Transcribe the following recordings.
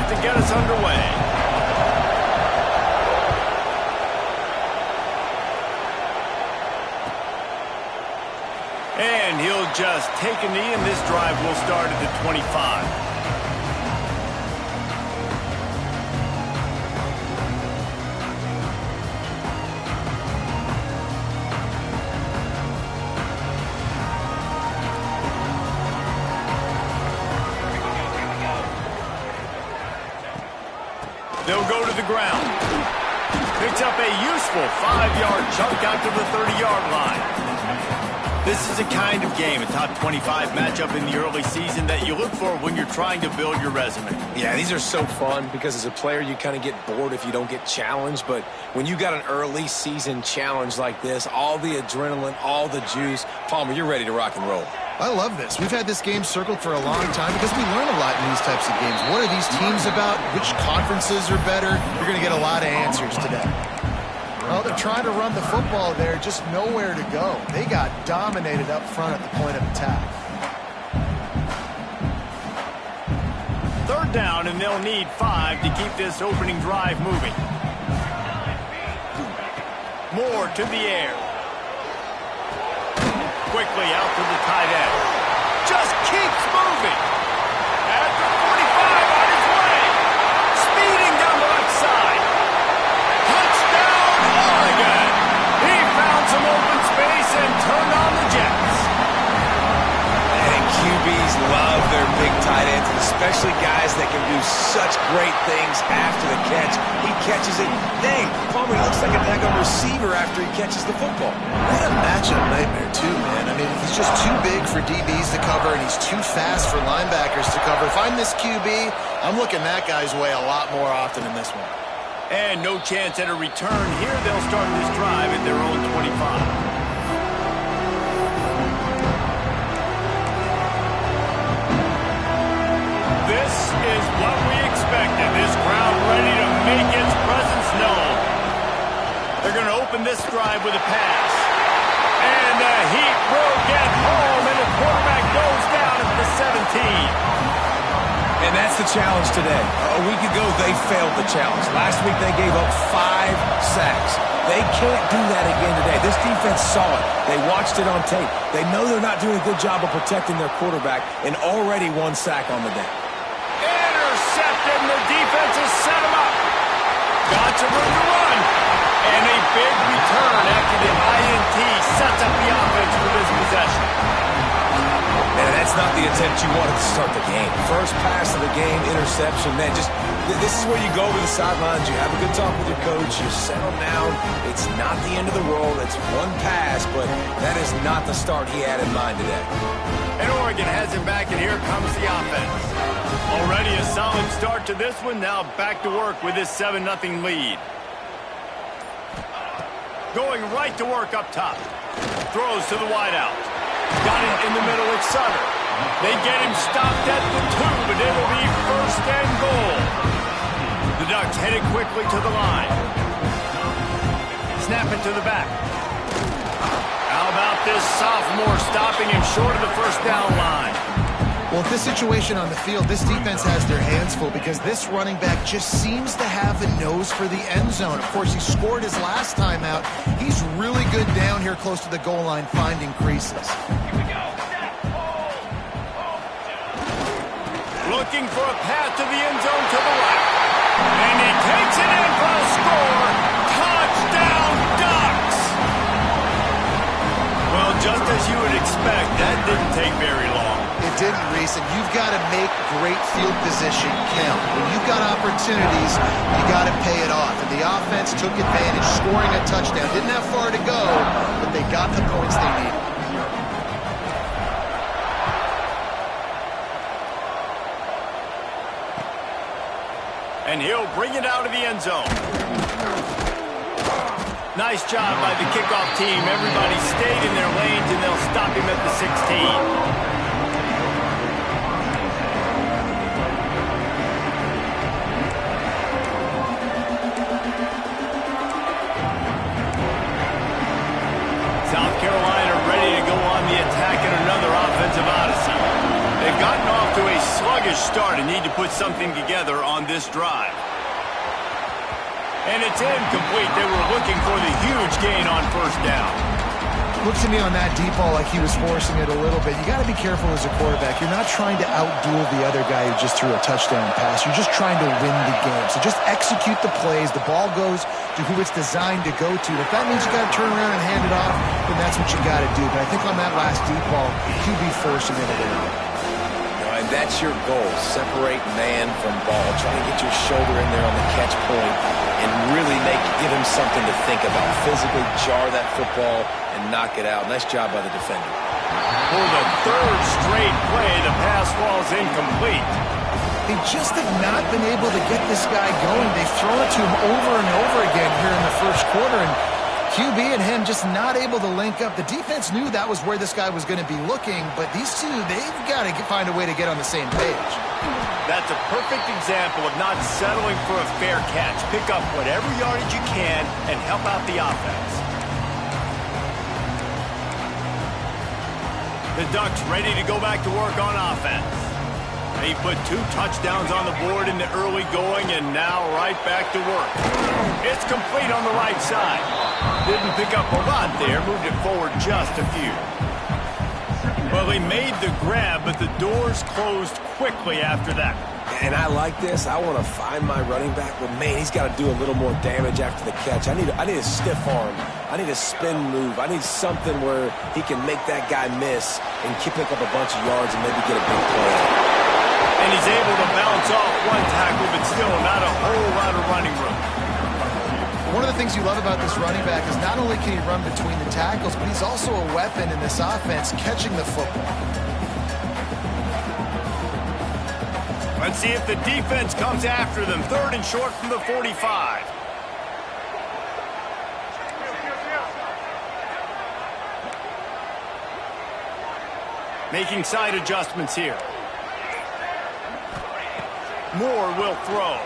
to get us underway. And he'll just take a knee, and this drive will start at the 25. They'll go to the ground. Picks up a useful 5-yard chunk out to the 30-yard line. This is a kind of game, a top 25 matchup in the early season that you look for when you're trying to build your resume. Yeah, these are so fun because as a player you kind of get bored if you don't get challenged, but when you got an early season challenge like this, all the adrenaline, all the juice, Palmer, you're ready to rock and roll. I love this. We've had this game circled for a long time because we learn a lot in these types of games. What are these teams about? Which conferences are better? You're going to get a lot of answers today. Well, they're trying to run the football there, just nowhere to go. They got dominated up front at the point of attack. Third down, and they'll need 5 to keep this opening drive moving. Moore to the air. Quickly out to the tight end. Just keeps moving. At the 45 on his way. Speeding down the left side. Touchdown, Oregon. He found some open space and turned on the Jets. And QBs love their big tight ends, especially guys that can do such great things after the catch. He catches it. Dang, Palmer, he looks like a daggone receiver after he catches the football. What a matchup nightmare, too, man. I mean, he's just too big for DBs to cover, and he's too fast for linebackers to cover. If I'm this QB, I'm looking that guy's way a lot more often than this one. And no chance at a return here. They'll start this drive at their own 25. This is what we expected. This crowd ready to make its presence known. They're going to open this drive with a pass. And the heat will get home, and the quarterback goes down at the 17. And that's the challenge today. A week ago, they failed the challenge. Last week, they gave up 5 sacks. They can't do that again today. This defense saw it. They watched it on tape. They know they're not doing a good job of protecting their quarterback, and already 1 sack on the day. Intercepted, and the defense has set him up. Got some room to run. And a big return after the INT sets up the offense for this possession. And that's not the attempt you wanted to start the game. First pass of the game, interception. Man, this is where you go to the sidelines. You have a good talk with your coach. You settle down. It's not the end of the world. It's 1 pass, but that is not the start he had in mind today. And Oregon has him back, and here comes the offense. Already a solid start to this one. Now back to work with this 7-0 lead. Going right to work up top. Throws to the wideout. Got it in the middle with Sutter. They get him stopped at the 2, but it'll be 1st and goal. The Ducks headed quickly to the line. Snap it to the back. How about this sophomore stopping him short of the 1st down line? Well, with this situation on the field, this defense has their hands full because this running back just seems to have a nose for the end zone. Of course, he scored his last time out. He's really good down here close to the goal line finding creases. Looking for a path to the end zone to the right. And he takes it in for a score. Touchdown, Ducks! Well, just as you would expect, that didn't take very long. It didn't, Reese, and you've got to make great field position count. When you've got opportunities, you got to pay it off. And the offense took advantage, scoring a touchdown. Didn't have far to go, but they got the points they needed. And he'll bring it out of the end zone. Nice job by the kickoff team. Everybody stayed in their lanes, and they'll stop him at the 16. South Carolina ready to go on the attack in another offensive odyssey. They've gotten off to a sluggish sluggish start and need to put something together on this drive. And it's incomplete. They were looking for the huge gain on first down. Looks to me on that deep ball like he was forcing it a little bit. You got to be careful as a quarterback. You're not trying to outduel the other guy who just threw a touchdown pass. You're just trying to win the game. So just execute the plays. The ball goes to who it's designed to go to. If that means you got to turn around and hand it off, then that's what you got to do. But I think on that last deep ball, QB forcing it a little. And that's your goal. Separate man from ball. Try to get your shoulder in there on the catch point and really give him something to think about. Physically jar that football and knock it out. Nice job by the defender. For the third straight play, the pass falls incomplete. They just have not been able to get this guy going. They've thrown it to him over and over again here in the first quarter, and QB and him just not able to link up. The defense knew that was where this guy was going to be looking, but these two, they've got to find a way to get on the same page. That's a perfect example of not settling for a fair catch. Pick up whatever yardage you can and help out the offense. The Ducks ready to go back to work on offense. He put 2 touchdowns on the board in the early going, and now right back to work. It's complete on the right side. Didn't pick up a lot there, moved it forward just a few. Well, he made the grab, but the doors closed quickly after that. And I like this. I want to find my running back, but man, he's got to do a little more damage after the catch. I need a stiff arm. I need a spin move. I need something where he can make that guy miss and pick up a bunch of yards and maybe get a big play. And he's able to bounce off one tackle, but still not a whole lot of running room. One of the things you love about this running back is not only can he run between the tackles, but he's also a weapon in this offense, catching the football. Let's see if the defense comes after them. 3rd and short from the 45. Making side adjustments here. Moore will throw.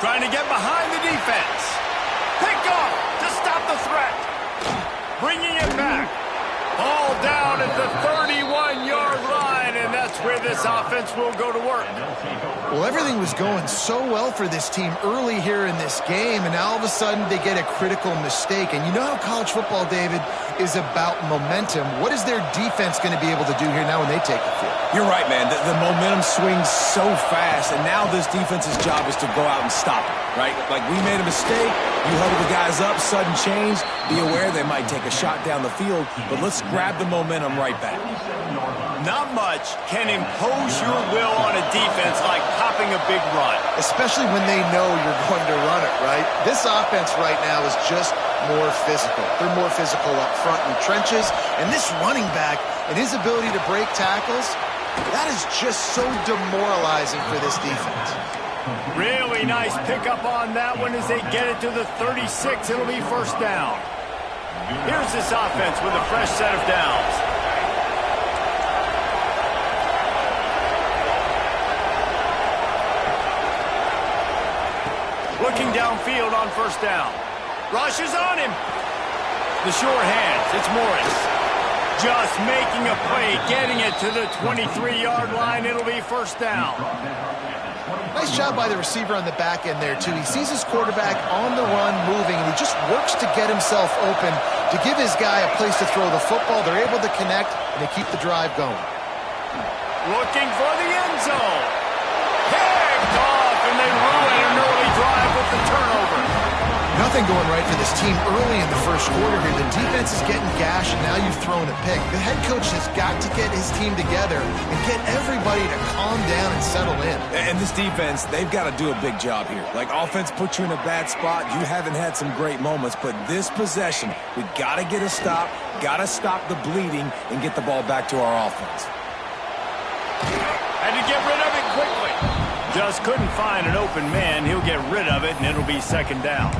Trying to get behind the defense. Pick off to stop the threat. Bringing it back. All down at the 31-yard line, and that's where this offense will go to work. Well, everything was going so well for this team early here in this game, and now all of a sudden they get a critical mistake. And you know how college football, David, is about momentum. What is their defense going to be able to do here now when they take the field? You're right, man. The momentum swings so fast, and now this defense's job is to go out and stop it, right? Like, we made a mistake. You huddle the guys up, sudden change. Be aware they might take a shot down the field, but let's grab the momentum right back. Not much can impose your will on a defense like popping a big run. Especially when they know you're going to run it, right? This offense right now is just more physical. They're more physical up front in the trenches, and this running back and his ability to break tackles, that is just so demoralizing for this defense. Really nice pickup on that one as they get it to the 36. It'll be first down. Here's this offense with a fresh set of downs. Looking downfield on first down. Rush is on him. The sure hands. It's Morris. Just making a play, getting it to the 23-yard line. It'll be first down. Nice job by the receiver on the back end there, too. He sees his quarterback on the run moving, and he just works to get himself open to give his guy a place to throw the football. They're able to connect, and they keep the drive going. Looking for the end zone. Picked off, and they ruin an early drive with the turnover. Nothing going right for this team early in the first quarter here. The defense is getting gashed, and now you've thrown a pick. The head coach has got to get his team together and get everybody to calm down and settle in. And this defense, they've got to do a big job here. Like, offense put you in a bad spot. You haven't had some great moments, but this possession, we got to get a stop, got to stop the bleeding, and get the ball back to our offense. Had to get rid of it quickly. Just couldn't find an open man. He'll get rid of it, and it'll be second down.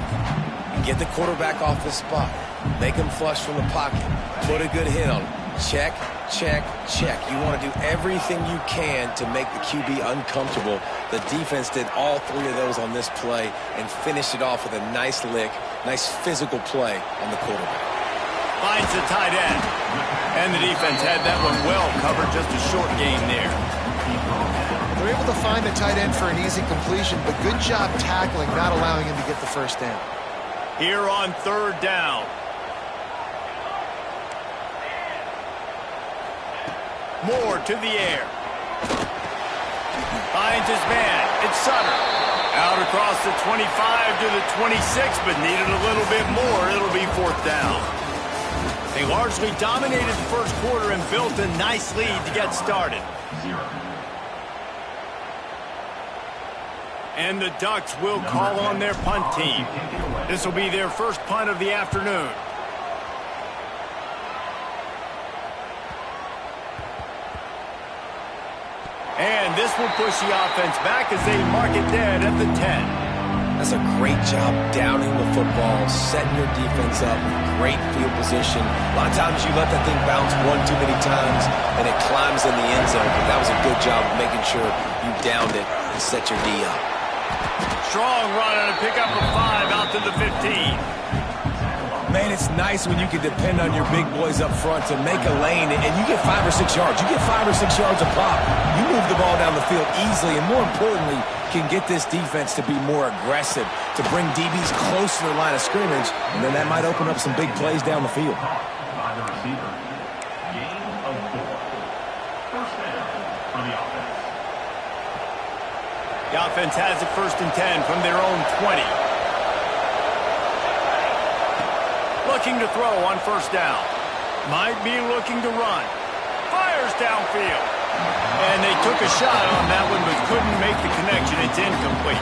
Get the quarterback off his spot. Make him flush from the pocket. Put a good hit on him. Check, check, check. You want to do everything you can to make the QB uncomfortable. The defense did all 3 of those on this play and finished it off with a nice lick, nice physical play on the quarterback. Finds the tight end. And the defense had that one well covered, just a short gain there. They're able to find the tight end for an easy completion, but good job tackling, not allowing him to get the first down. Here on third down. Moore to the air. Finds his man. It's Sutter. Out across the 25 to the 26, but needed a little bit more. It'll be fourth down. They largely dominated the first quarter and built a nice lead to get started. And the Ducks will call on their punt team. This will be their first punt of the afternoon. And this will push the offense back as they mark it dead at the 10. That's a great job downing the football, setting your defense up, great field position. A lot of times you let that thing bounce one too many times and it climbs in the end zone, but that was a good job of making sure you downed it and set your D up. Strong run on a pickup of 5 out to the 15. Man, it's nice when you can depend on your big boys up front to make a lane, and you get 5 or 6 yards. You get 5 or 6 yards a pop. You move the ball down the field easily, and more importantly, can get this defense to be more aggressive, to bring DBs close to the line of scrimmage, and then that might open up some big plays down the field. By the receiver. Gain of 4. First down for the offense. The offense has it first and 10 from their own 20. Looking to throw on first down. Might be looking to run. Fires downfield. And they took a shot on that one, but couldn't make the connection. It's incomplete.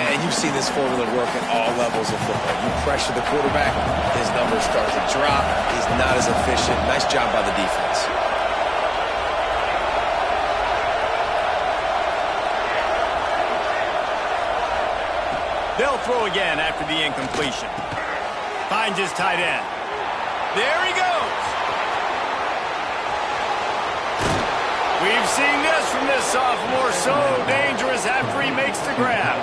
And you see this formula work at all levels of football. You pressure the quarterback, his numbers start to drop. He's not as efficient. Nice job by the defense. They'll throw again after the incompletion. Finds his tight end. There he goes. We've seen this from this sophomore. So dangerous after he makes the grab.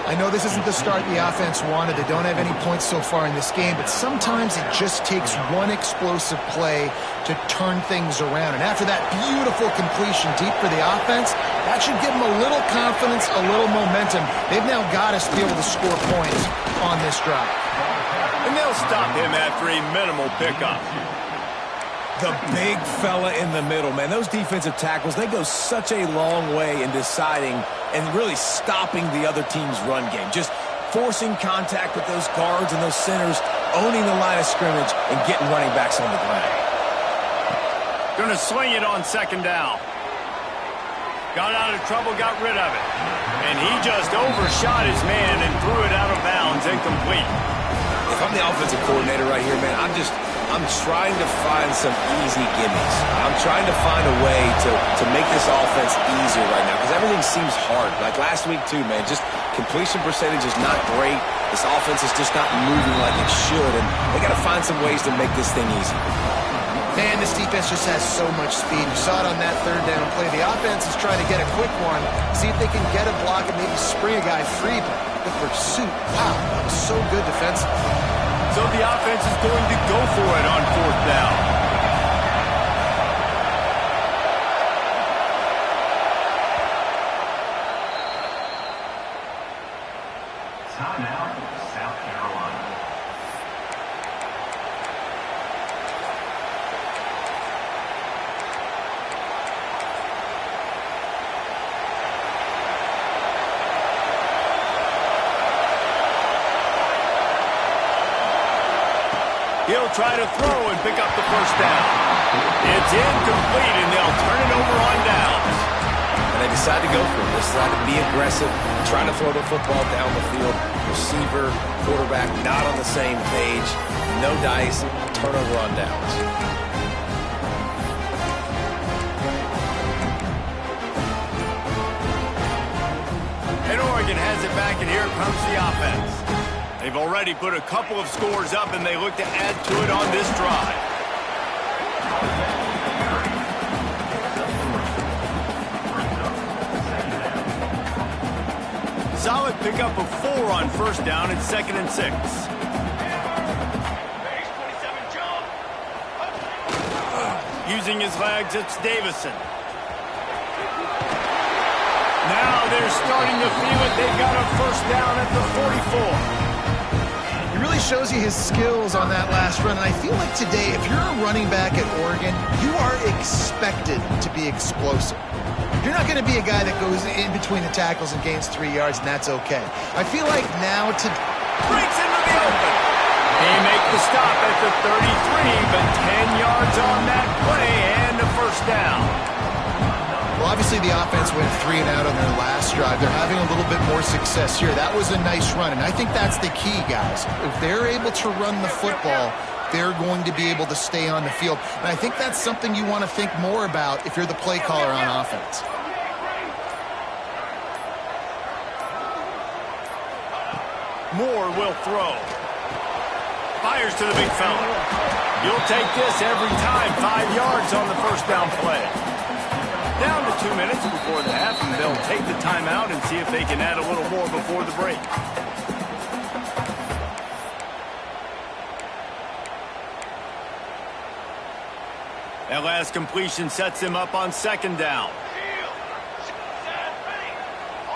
I know this isn't the start the offense wanted. They don't have any points so far in this game, but sometimes it just takes one explosive play to turn things around. And after that beautiful completion deep for the offense, that should give them a little confidence, a little momentum. They've now got us to be able to score points on this drive. And they'll stop him after a minimal pickup. The big fella in the middle, man. Those defensive tackles, they go such a long way in deciding and really stopping the other team's run game. Just forcing contact with those guards and those centers, owning the line of scrimmage, and getting running backs on the ground. Gonna swing it on second down. Got out of trouble, got rid of it. And he just overshot his man and threw it out of bounds, incomplete. If I'm the offensive coordinator right here, man, I'm trying to find some easy gimmies. I'm trying to find a way to make this offense easier right now because everything seems hard. Like last week, too, man, just completion percentage is not great. This offense is just not moving like it should, and they got to find some ways to make this thing easy. Man, this defense just has so much speed. You saw it on that third down play. The offense is trying to get a quick one, see if they can get a block and maybe spring a guy free, but the pursuit, wow, that was so good defensively. So the offense is going to go for it on fourth down. Timeout, South Carolina. He'll try to throw and pick up the first down. It's incomplete, and they'll turn it over on downs. And they decide to go for it. They decide to be aggressive, try to throw the football down the field. Receiver, quarterback, not on the same page. No dice, turnover on downs. And Oregon has it back, and here comes the offense. They've already put a couple of scores up, and they look to add to it on this drive. Solid pickup of 4 on first down. It's 2nd and 6. using his legs. It's Davison. Now they're starting to feel it. They've got a first down at the 44. He really shows you his skills on that last run. And I feel like today, if you're a running back at Oregon, you are expected to be explosive. You're not going to be a guy that goes in between the tackles and gains 3 yards, and that's okay. I feel like now to... Breaks into the open. They make the stop at the 33, but 10 yards on that play and a first down. Well, obviously the offense went 3 and out on their last drive. They're having a little bit more success here. That was a nice run, and I think that's the key, guys. If they're able to run the football, they're going to be able to stay on the field. And I think that's something you want to think more about if you're the play caller on offense. Moore will throw. Fires to the big fella. You'll take this every time. 5 yards on the first down play. Down to 2 minutes before the half, and they'll take the timeout and see if they can add a little more before the break. That last completion sets him up on second down.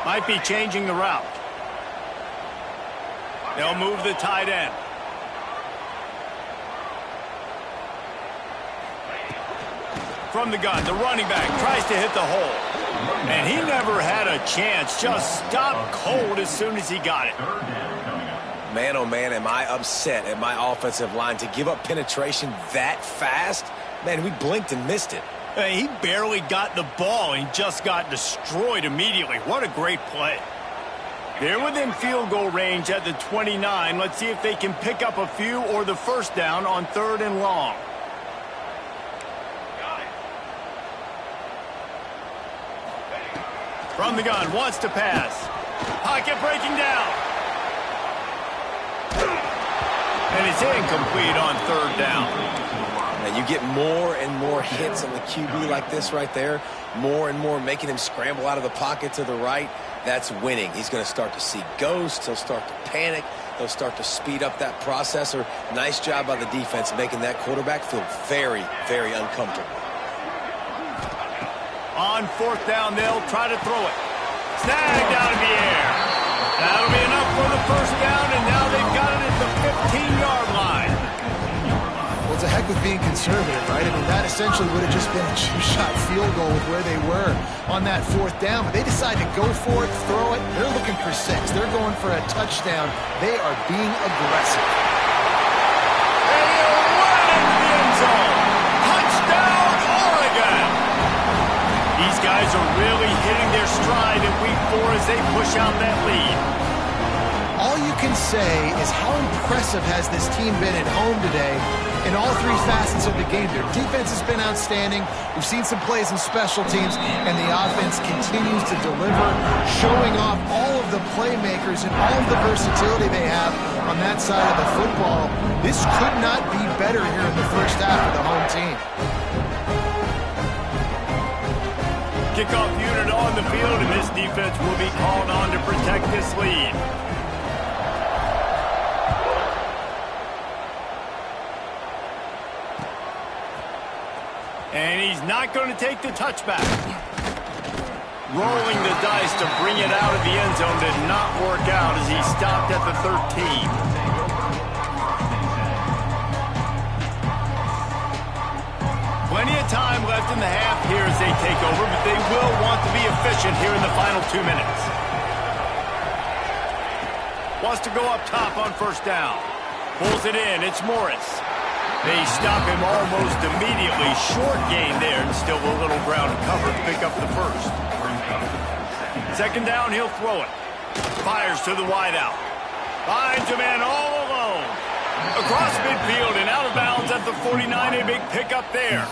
Might be changing the route. They'll move the tight end. From the gun, the running back tries to hit the hole. And he never had a chance. Just stopped cold as soon as he got it. Man, oh man, am I upset at my offensive line to give up penetration that fast? Man, we blinked and missed it. He barely got the ball and just got destroyed immediately. What a great play. They're within field goal range at the 29. Let's see if they can pick up a few or the first down on 3rd and long. From the gun, wants to pass. Pocket breaking down. And it's incomplete on 3rd down. Now you get more and more hits on the QB like this right there. More and more making him scramble out of the pocket to the right. That's winning. He's going to start to see ghosts. He'll start to panic. He'll start to speed up that processor. Nice job by the defense making that quarterback feel very, very uncomfortable. On 4th down, they'll try to throw it. Snagged out of the air. That'll be enough for the first down, and now they've got it at the 15-yard line. Well, it's a heck with being conservative, right? I mean, that essentially would have just been a 2-shot field goal with where they were on that 4th down. But they decide to go for it, throw it. They're looking for 6. They're going for a touchdown. They are being aggressive. And he'll run into the end zone. Touchdown, Oregon! These guys are really hitting their stride in week 4 as they push out that lead. All you can say is how impressive has this team been at home today in all 3 facets of the game. Their defense has been outstanding. We've seen some plays in special teams, and the offense continues to deliver, showing off all of the playmakers and all of the versatility they have on that side of the football. This could not be better here in the first half of the home team. Kickoff unit on the field, and this defense will be called on to protect this lead. And he's not going to take the touchback. Rolling the dice to bring it out of the end zone did not work out as he stopped at the 13. Plenty of time left in the half here as they take over, but they will want to be efficient here in the final 2 minutes. Wants to go up top on first down. Pulls it in. It's Morris. They stop him almost immediately. Short gain there, and still a little ground to cover to pick up the first. Second down, he'll throw it. Fires to the wideout. Finds a man all alone. Across midfield and out of bounds at the 49. A big pickup there.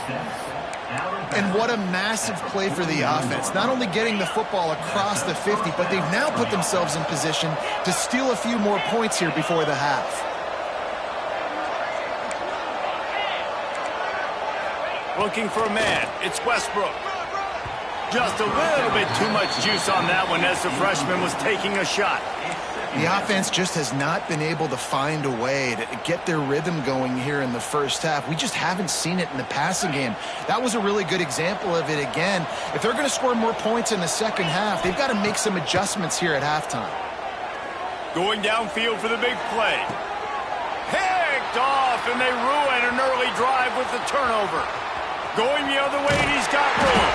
And what a massive play for the offense. Not only getting the football across the 50, but they've now put themselves in position to steal a few more points here before the half. Looking for a man. It's Westbrook. Just a little bit too much juice on that one as the freshman was taking a shot. The offense just has not been able to find a way to get their rhythm going here in the first half. We just haven't seen it in the passing game. That was a really good example of it again. If they're going to score more points in the second half, they've got to make some adjustments here at halftime. Going downfield for the big play. Picked off, and they ruin an early drive with the turnover. Going the other way, and he's got room.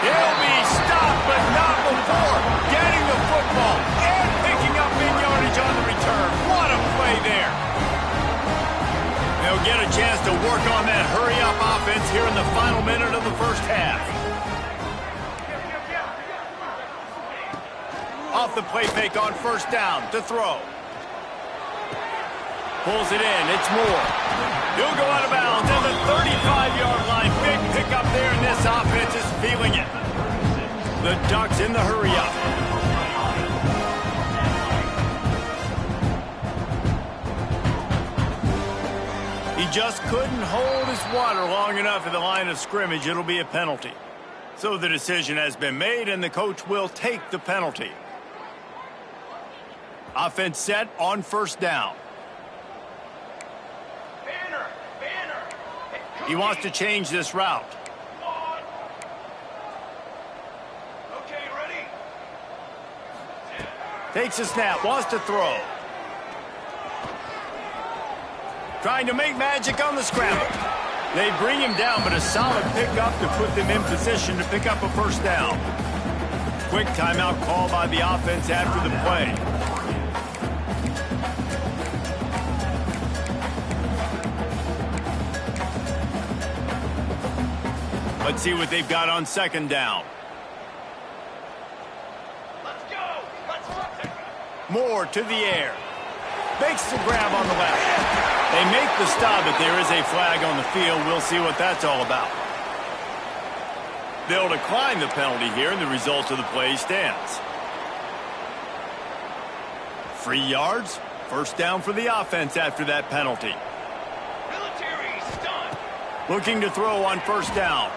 He'll be stopped, but not before getting the football and picking up big yardage on the return. What a play there. They'll get a chance to work on that hurry-up offense here in the final minute of the first half. Off the play fake on first down to throw. Pulls it in. It's Moore. He'll go out of bounds at the 35-yard line. Big pickup there, and this offense is feeling it. The Ducks in the hurry-up. He just couldn't hold his water long enough at the line of scrimmage. It'll be a penalty. So the decision has been made, and the coach will take the penalty. Offense set on first down. He wants to change this route. Okay, ready? Takes a snap, wants to throw. Trying to make magic on the scramble. They bring him down, but a solid pickup to put them in position to pick up a first down. Quick timeout call by the offense after the play. Let's see what they've got on second down. Let's go! Moore to the air. Makes the grab on the left. They make the stop, but there is a flag on the field. We'll see what that's all about. They'll decline the penalty here, and the result of the play stands. 3 yards. First down for the offense after that penalty. Military stun. Looking to throw on first down.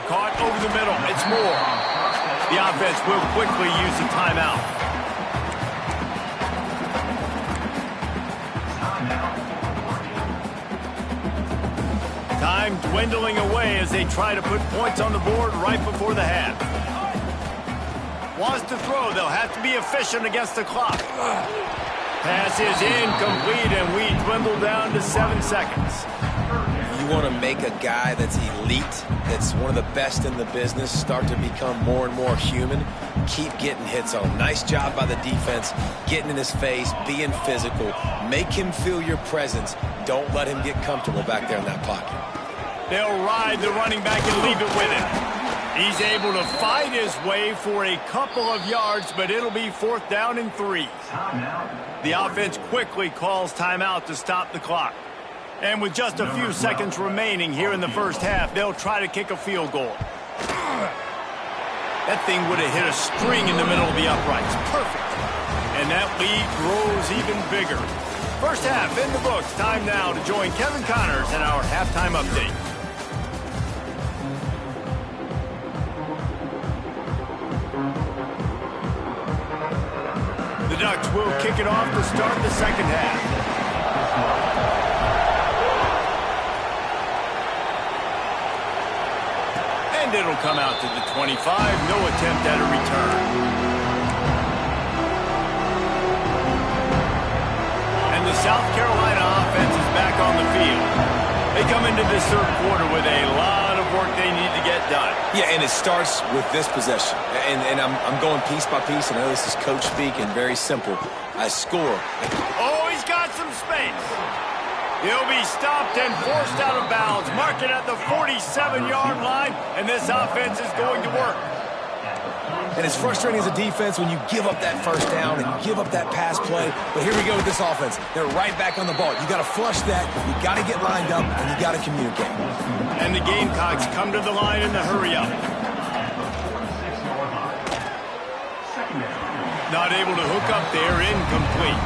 Caught over the middle. It's Moore. The offense will quickly use the timeout. Time dwindling away as they try to put points on the board right before the half. Wants to throw. They'll have to be efficient against the clock. Pass is incomplete, and we dwindle down to 7 seconds. You want to make a guy that's elite, that's one of the best in the business, start to become more and more human. Keep getting hits on him. Nice job by the defense, getting in his face, being physical. Make him feel your presence. Don't let him get comfortable back there in that pocket. They'll ride the running back and leave it with him. He's able to fight his way for a couple of yards, but it'll be 4th down and 3. The offense quickly calls timeout to stop the clock. And with just a few seconds remaining here in the first half, they'll try to kick a field goal. That thing would have hit a string in the middle of the uprights. Perfect. And that lead grows even bigger. First half in the books. Time now to join Kevin Connors in our halftime update. The Ducks will kick it off to start the second half. And it'll come out to the 25. No attempt at a return. And the South Carolina offense is back on the field. They come into this third quarter with a lot of work they need to get done. Yeah, and it starts with this possession. And I'm going piece by piece. I know this is coach speak and very simple. I score. Oh, he's got some space. He'll be stopped and forced out of bounds. Mark it at the 47-yard line, and this offense is going to work. And it's frustrating as a defense when you give up that first down and give up that pass play. But here we go with this offense. They're right back on the ball. You got to flush that. You got to get lined up, and you got to communicate. And the Gamecocks come to the line in the hurry-up. Not able to hook up there, incomplete.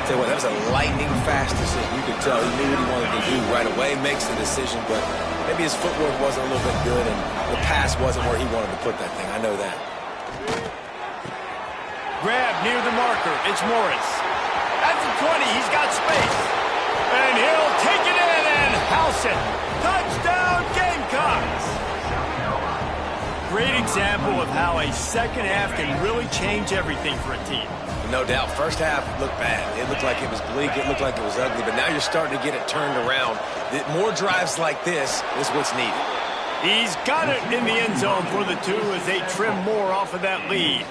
Tell you what, that was a lightning-fast decision. You could tell he knew what he wanted to do right away, makes the decision, but maybe his footwork wasn't a little bit good and the pass wasn't where he wanted to put that thing. I know that. Grab near the marker. It's Morris. At the 20, he's got space. And he'll take it in and house it. Touchdown, Gamecocks! Great example of how a second half can really change everything for a team. No doubt. First half looked bad. It looked like it was bleak. It looked like it was ugly. But now you're starting to get it turned around. More drives like this is what's needed. He's got it in the end zone for the 2 as they trim more off of that lead.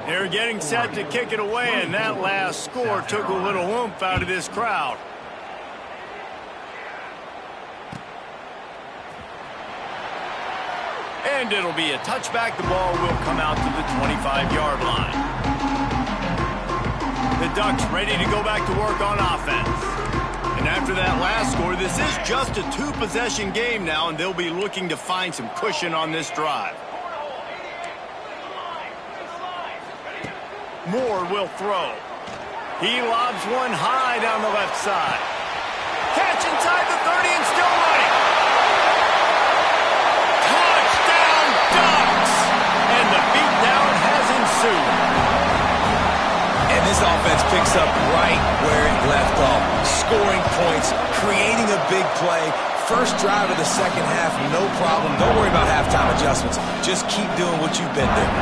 They're getting set to kick it away, and that last score took a little oomph out of this crowd. And it'll be a touchback. The ball will come out to the 25-yard line. The Ducks ready to go back to work on offense. And after that last score, this is just a 2-possession game now, and they'll be looking to find some cushion on this drive. Moore will throw. He lobs one high down the left side. Catch inside the 30 and still running. Touchdown, Ducks! And the beatdown has ensued. And this offense picks up right where it left off. Scoring points, creating a big play. First drive of the second half, no problem. Don't worry about halftime adjustments. Just keep doing what you've been doing.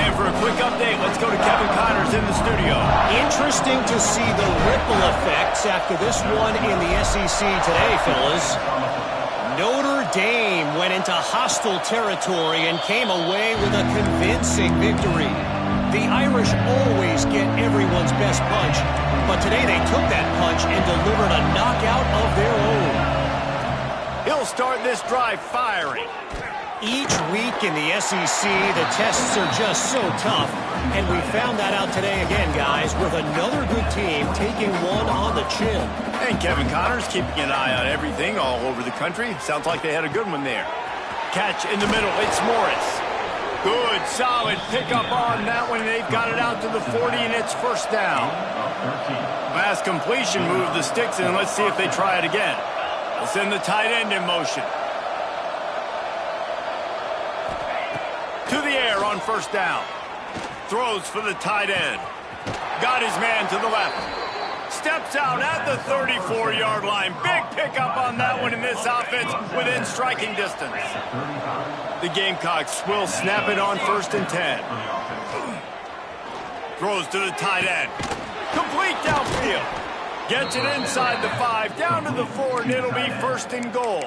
And for a quick update, let's go to Kevin Connors in the studio. Interesting to see the ripple effects after this one in the SEC today, fellas. Notre Dame went into hostile territory and came away with a convincing victory. The Irish always get everyone's best punch, but today they took that punch and delivered a knockout of their own. He'll start this drive firing. Each week in the SEC, the tests are just so tough, and we found that out today again, guys, with another good team taking one on the chin. And Kevin Connors keeping an eye on everything all over the country. Sounds like they had a good one there. Catch in the middle, it's Morris. Good, solid pickup on that one. They've got it out to the 40, and it's first down. Last completion moved the sticks, and let's see if they try it again. They'll send the tight end in motion. To the air on first down. Throws for the tight end. Got his man to the left. Steps out at the 34-yard line. Big pickup on that one in this offense within striking distance. The Gamecocks will snap it on 1st and 10. Throws to the tight end. Complete downfield. Gets it inside the 5, down to the 4, and it'll be 1st and goal.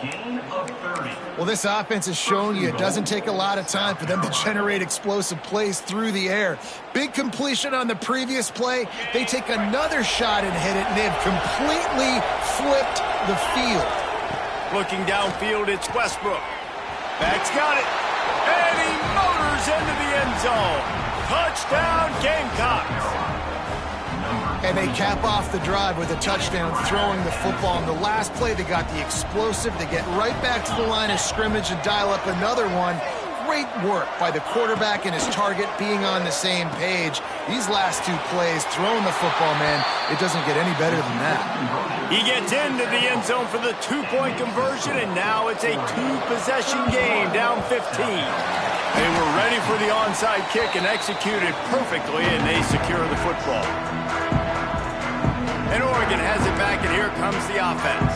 Well, this offense has shown you it doesn't take a lot of time for them to generate explosive plays through the air. Big completion on the previous play. They take another shot and hit it, and they've completely flipped the field. Looking downfield, it's Westbrook. Back's got it. And he motors into the end zone. Touchdown, Gamecocks. And they cap off the drive with a touchdown, throwing the football. In the last play, they got the explosive. They get right back to the line of scrimmage and dial up another one. Great work by the quarterback and his target being on the same page. These last 2 plays, throwing the football, man, it doesn't get any better than that. He gets into the end zone for the 2-point conversion, and now it's a 2-possession game, down 15. They were ready for the onside kick and executed perfectly, and they secure the football. And Oregon has it back, and here comes the offense.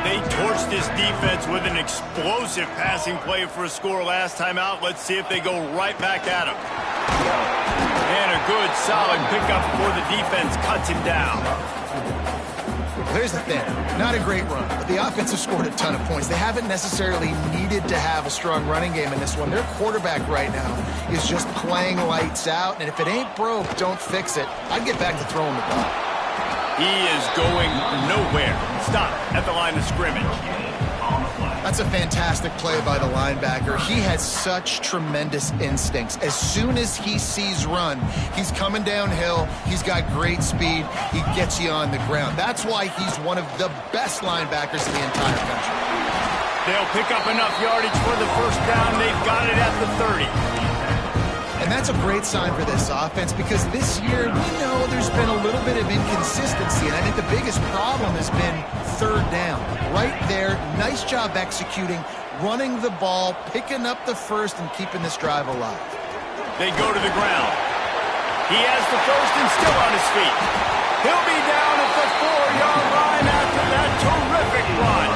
They torched this defense with an explosive passing play for a score last time out. Let's see if they go right back at him. And a good, solid pickup before the defense cuts him down. Here's the thing. Not a great run, but the offense has scored a ton of points. They haven't necessarily needed to have a strong running game in this one. Their quarterback right now is just playing lights out, and if it ain't broke, don't fix it. I'd get back to throwing the ball. He is going nowhere. Stop at the line of scrimmage. That's a fantastic play by the linebacker. He has such tremendous instincts. As soon as he sees run, he's coming downhill. He's got great speed. He gets you on the ground. That's why he's one of the best linebackers in the entire country. They'll pick up enough yardage for the first down. They've got it at the 30. And that's a great sign for this offense because this year, we know there's been a little bit of inconsistency consistency, and I think the biggest problem has been third down. Right there, nice job executing, running the ball, picking up the first, and keeping this drive alive. They go to the ground. He has the first and still on his feet. He'll be down at the 4-yard line after that terrific run.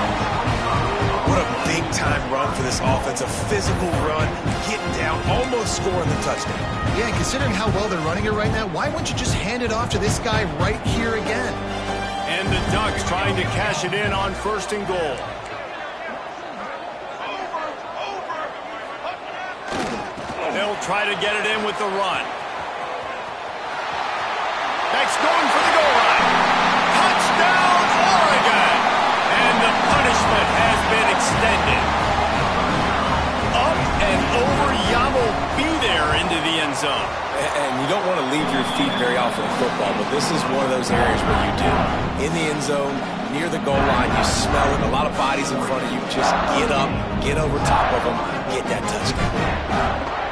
What a big-time run for this offense. A physical run, get down, almost scoring the touchdown. Yeah, and considering how well they're running it right now, why wouldn't you just hand it off to this guy right here again? And the Ducks trying to cash it in on 1st and goal. They'll try to get it in with the run. Beck's going for the goal line. Touchdown, Oregon! And the punishment has been extended. Up and over, Yamo be there into the end zone. And you don't want to leave your feet very often in football, but this is one of those areas where you do. In the end zone, near the goal line, you smell it. A lot of bodies in front of you. Just get up, get over top of them, get that touchdown.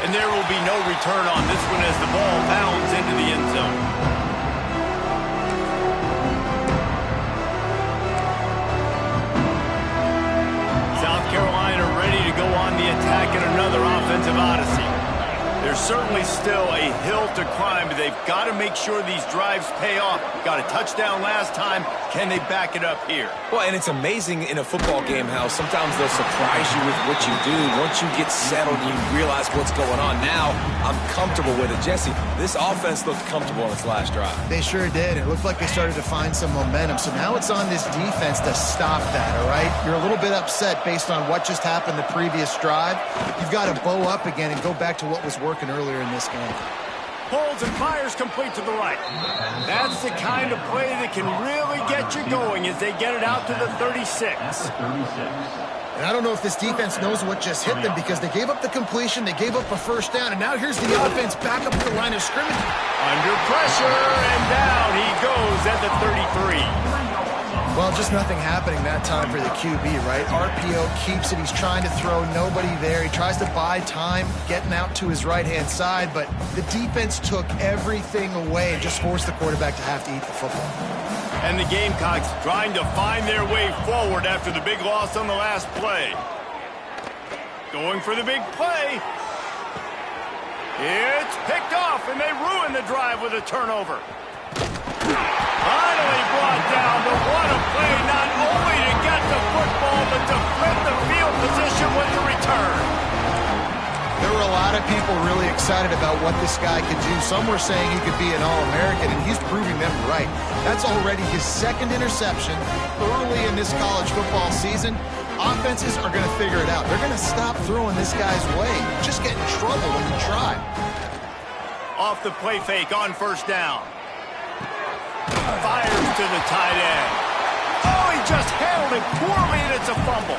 And there will be no return on this one as the ball bounds into the end zone. South Carolina ready to go on the attack in another offensive odyssey. There's certainly still a hill to climb, but they've got to make sure these drives pay off. Got a touchdown last time. Can they back it up here? Well, and it's amazing in a football game how sometimes they'll surprise you with what you do. Once you get settled, you realize what's going on. Now, I'm comfortable with it. Jesse, this offense looked comfortable on its last drive. They sure did. It looked like they started to find some momentum. So now it's on this defense to stop that, all right? You're a little bit upset based on what just happened the previous drive. You've got to bow up again and go back to what was working earlier in this game. Pulls and fires complete to the right. That's the kind of play that can really get you going as they get it out to the 36. And I don't know if this defense knows what just hit them because they gave up the completion, they gave up a first down, and now here's the offense back up to the line of scrimmage. Under pressure, and down he goes at the 33. Well, just nothing happening that time for the QB, right? RPO keeps it. He's trying to throw, nobody there. He tries to buy time, getting out to his right-hand side, but the defense took everything away and just forced the quarterback to have to eat the football. And the Gamecocks trying to find their way forward after the big loss on the last play. Going for the big play. It's picked off, and they ruin the drive with a turnover. Finally brought down, but what a play, not only to get the football, but to flip the field position with the return. There were a lot of people really excited about what this guy could do. Some were saying he could be an All-American, and he's proving them right. That's already his second interception early in this college football season. Offenses are going to figure it out. They're going to stop throwing this guy's way. Just get in trouble when you try. Off the play fake on first down. Fires to the tight end. Oh, he just handled it poorly, and it's a fumble.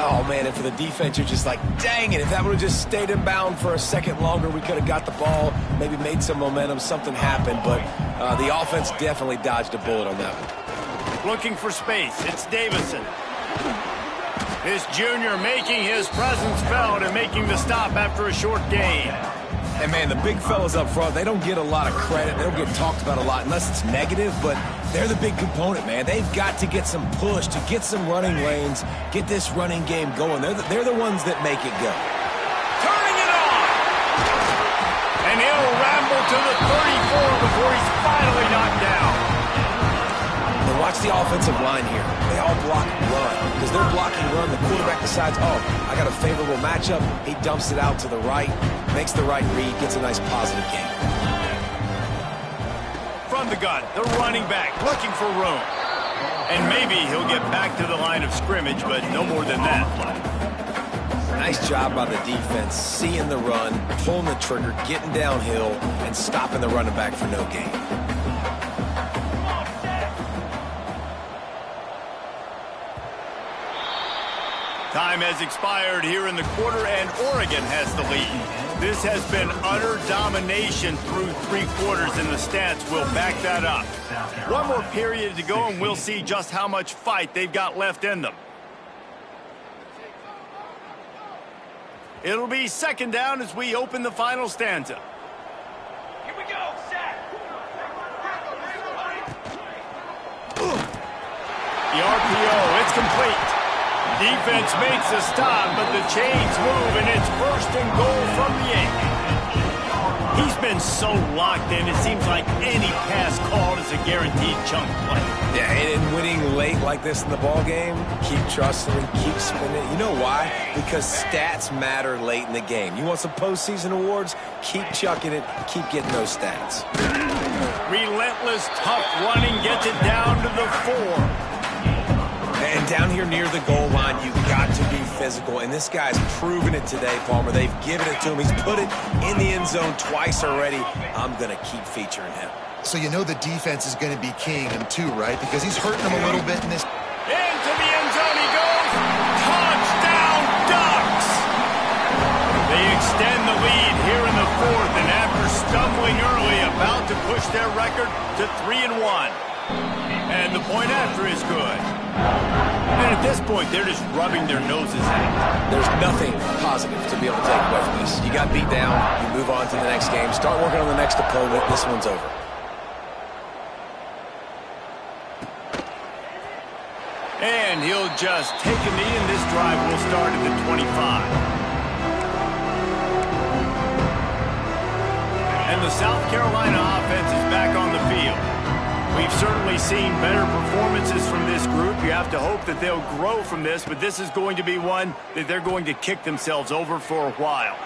Oh, man, and for the defense, you're just like, dang it, if that would have just stayed in bound for a second longer, we could have got the ball, maybe made some momentum, something happened, but the offense definitely dodged a bullet on that one. Looking for space, it's Davison. This junior making his presence felt and making the stop after a short gain. And, man, the big fellas up front, they don't get a lot of credit. They don't get talked about a lot unless it's negative, but they're the big component, man. They've got to get some push, to get some running lanes, get this running game going. They're the ones that make it go. Turning it on! And he'll ramble to the 34 before he's finally knocked down. And watch the offensive line here. They all block run. Because they're blocking run, the quarterback decides, oh, I got a favorable matchup. He dumps it out to the right, makes the right read, gets a nice positive gain. From the gun, the running back looking for room. And maybe he'll get back to the line of scrimmage, but no more than that. Nice job by the defense, seeing the run, pulling the trigger, getting downhill, and stopping the running back for no gain. Time has expired here in the quarter, and Oregon has the lead. This has been utter domination through 3 quarters, and the stats will back that up. One more period to go, and we'll see just how much fight they've got left in them. It'll be second down as we open the final stanza. Here we go, set. The RPO, it's complete. Defense makes a stop, but the chains move, and it's first and goal from the 8. He's been so locked in, it seems like any pass called is a guaranteed chunk play. Yeah, and winning late like this in the ball game, keep trusting and keep spinning. You know why? Because stats matter late in the game. You want some postseason awards? Keep chucking it. Keep getting those stats. Relentless, tough running gets it down to the 4. And down here near the goal line, you've got to be physical. And this guy's proven it today, Palmer. They've given it to him. He's put it in the end zone twice already. I'm going to keep featuring him. So you know the defense is going to be keying him too, right? Because he's hurting him a little bit in this. Into the end zone he goes. Touchdown, Ducks! They extend the lead here in the 4th, and after stumbling early, about to push their record to 3-1. And the point after is good. And at this point, they're just rubbing their noses at it. There's nothing positive to be able to take away from this. You got beat down, you move on to the next game, start working on the next opponent. This one's over. And he'll just take a knee, and this drive will start at the 25. And the South Carolina offense is back on the field. We've certainly seen better performances from this group. You have to hope that they'll grow from this, but this is going to be one that they're going to kick themselves over for a while.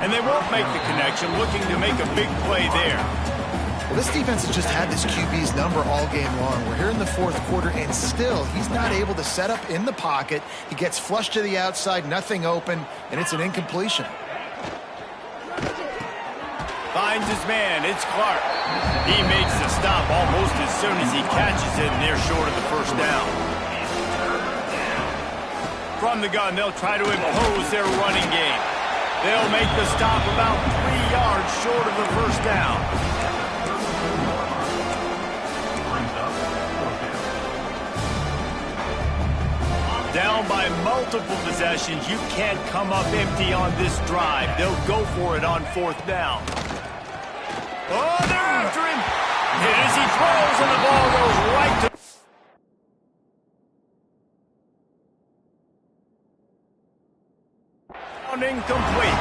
And they won't make the connection, looking to make a big play there. Well, this defense has just had this QB's number all game long. We're here in the 4th quarter, and still he's not able to set up in the pocket. He gets flushed to the outside, nothing open, and it's an incompletion. Finds his man, it's Clark. He makes the stop almost as soon as he catches it, and they're short of the first down. From the gun, they'll try to impose their running game. They'll make the stop about 3 yards short of the first down. Down by multiple possessions, you can't come up empty on this drive. They'll go for it on 4th down. Oh, they're after him. And as he throws, and the ball goes right to... Incomplete.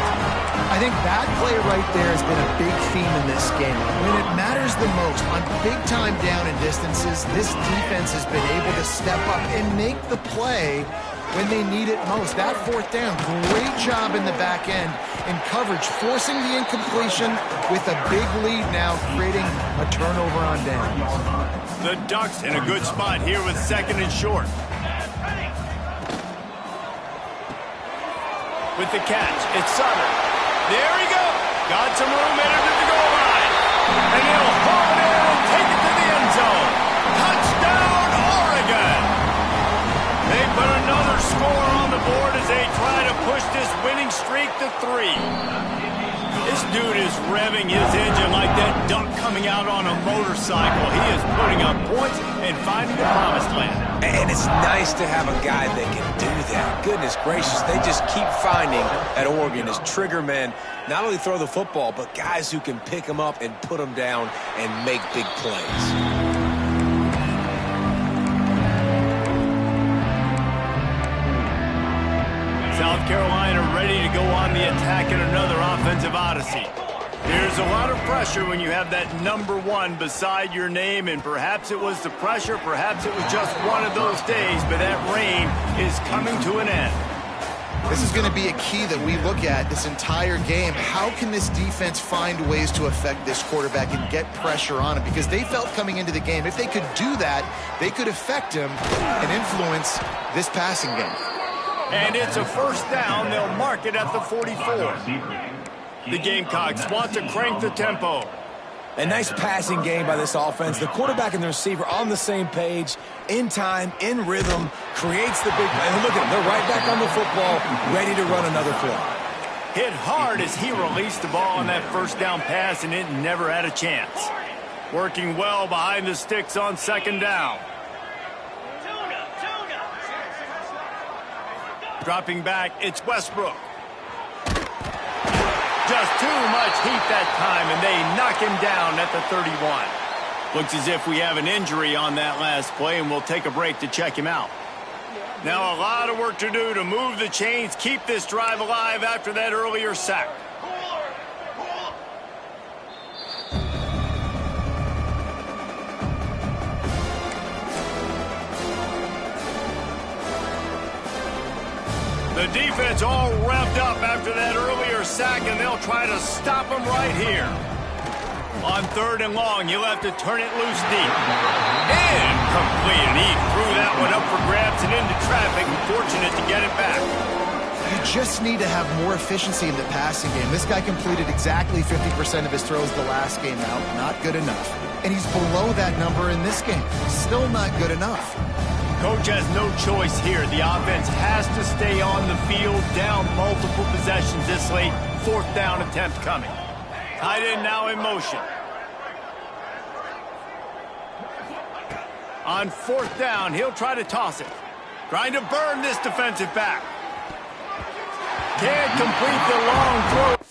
I think that play right there has been a big theme in this game. When it matters the most, on big-time down and distances, this defense has been able to step up and make the play when they need it most. That 4th down, great job in the back end in coverage, forcing the incompletion with a big lead now, creating a turnover on downs. The Ducks in a good spot here with 2nd and short. With the catch, it's Sutter. There he goes. Got some room entered to the goal line. And he'll haul it in and take it to the end zone. Touchdown, Oregon. They put another score on the board as they try to push this winning streak to 3. This dude is revving his engine like that duck coming out on a motorcycle. He is putting up points and finding the promised land. And it's nice to have a guy that can do that. Goodness gracious, they just keep finding at Oregon as trigger men, not only throw the football, but guys who can pick them up and put them down and make big plays. South Carolina ready to go on the attack in another offensive odyssey. There's a lot of pressure when you have that number 1 beside your name, and perhaps it was the pressure, perhaps it was just one of those days, but that reign is coming to an end. This is going to be a key that we look at this entire game. How can this defense find ways to affect this quarterback and get pressure on him? Because they felt coming into the game, if they could do that, they could affect him and influence this passing game. And it's a first down. They'll mark it at the 44. The Gamecocks want to crank the tempo. A nice passing game by this offense. The quarterback and the receiver on the same page, in time, in rhythm, creates the big play. And look at them. They're right back on the football, ready to run another play. Hit hard as he released the ball on that first down pass, and it never had a chance. Working well behind the sticks on 2nd down. Dropping back, it's Westbrook. Just too much heat that time, and they knock him down at the 31. Looks as if we have an injury on that last play, and we'll take a break to check him out. Now a lot of work to do to move the chains, keep this drive alive after that earlier sack. The defense all revved up after that earlier sack, and they'll try to stop them right here. On 3rd and long, you'll have to turn it loose deep. And complete. He threw that one up for grabs and into traffic. Fortunate to get it back. You just need to have more efficiency in the passing game. This guy completed exactly 50% of his throws the last game out. Not good enough. And he's below that number in this game. Still not good enough. Coach has no choice here. The offense has to stay on the field, down multiple possessions this late. 4th down attempt coming. Tight end now in motion. On 4th down, he'll try to toss it. Trying to burn this defensive back. Can't complete the long throw.